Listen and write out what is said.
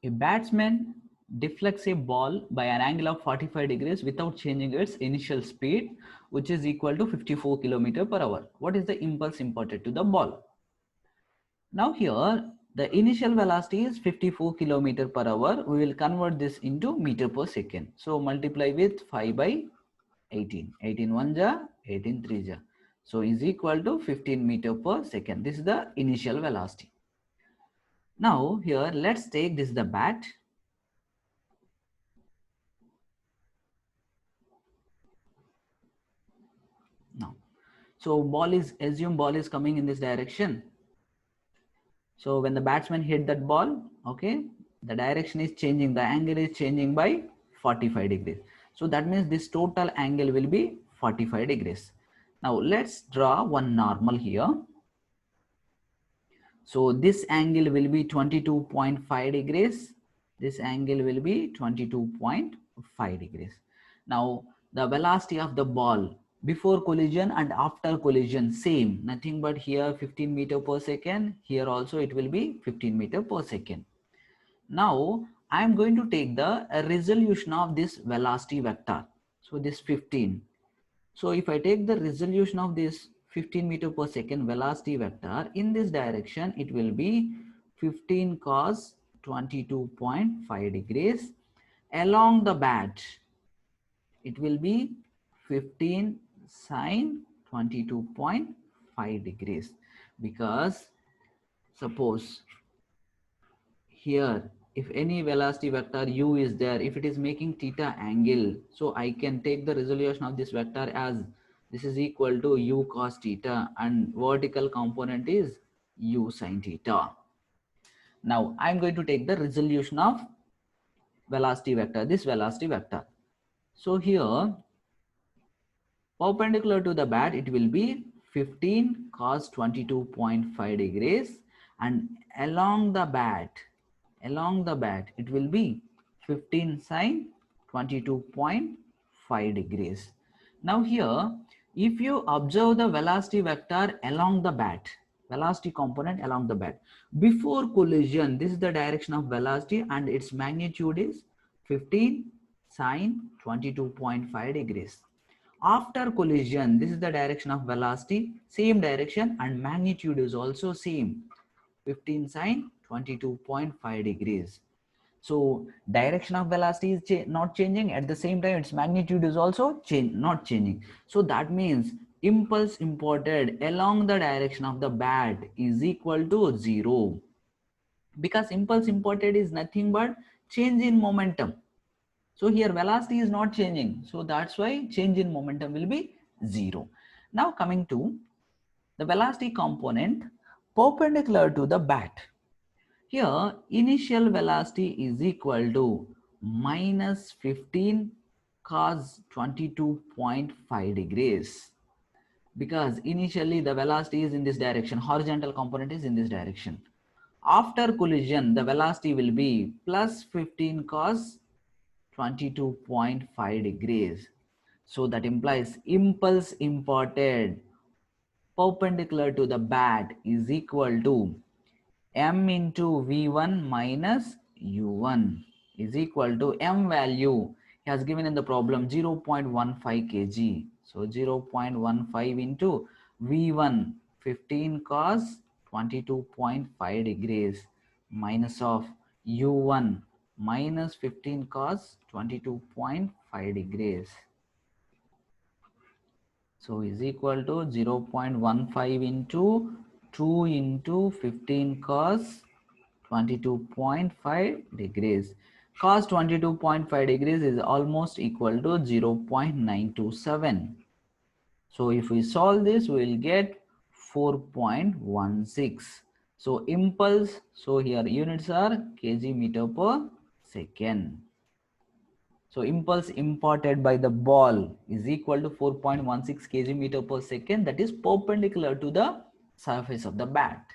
A batsman deflects a ball by an angle of 45 degrees without changing its initial speed, which is equal to 54 km per hour. What is the impulse imparted to the ball? Now here, the initial velocity is 54 km per hour. We will convert this into meter per second. So multiply with 5 by 18. 18 1 ja, 18 3 ja. So is equal to 15 meter per second. This is the initial velocity. Now here, let's take this the bat. Now, so assume ball is coming in this direction. So when the batsman hit that ball, okay, the direction is changing, the angle is changing by 45 degrees. So that means this total angle will be 45 degrees. Now let's draw one normal here. So this angle will be 22.5 degrees. This angle will be 22.5 degrees. Now the velocity of the ball before collision and after collision same, nothing but here 15 meter per second, here also it will be 15 meter per second. Now I am going to take the resolution of this velocity vector. So this 15. So if I take the resolution of this 15 meter per second velocity vector in this direction, it will be 15 cos 22.5 degrees. Along the bat, it will be 15 sine 22.5 degrees, because suppose here if any velocity vector u is there, if it is making theta angle, so I can take the resolution of this vector as this is equal to u cos theta and vertical component is u sin theta. Now I'm going to take the resolution of velocity vector, this velocity vector. So here perpendicular to the bat, it will be 15 cos 22.5 degrees, and along the bat it will be 15 sine 22.5 degrees. Now here, if you observe the velocity vector along the bat, velocity component along the bat, before collision, this is the direction of velocity and its magnitude is 15 sine 22.5 degrees. After collision, this is the direction of velocity, same direction, and magnitude is also same, 15 sine 22.5 degrees. So direction of velocity is not changing, at the same time its magnitude is also not changing. So that means impulse imparted along the direction of the bat is equal to 0, because impulse imparted is nothing but change in momentum. So here velocity is not changing, so that's why change in momentum will be 0. Now coming to the velocity component perpendicular to the bat. Here initial velocity is equal to minus 15 cos 22.5 degrees, because initially the velocity is in this direction, horizontal component is in this direction. After collision, the velocity will be plus 15 cos 22.5 degrees. So that implies impulse imparted perpendicular to the bat is equal to m into v1 minus u1 is equal to m value he has given in the problem 0.15 kg. So 0.15 into v1 15 cos 22.5 degrees minus of u1 minus 15 cos 22.5 degrees. So is equal to 0.15 into 2 into 15 cos 22.5 degrees. Cos 22.5 degrees is almost equal to 0.927. So if we solve this, we will get 4.16. So impulse, so here units are kg meter per second. So impulse imparted by the ball is equal to 4.16 kg meter per second, that is perpendicular to the surface of the bat.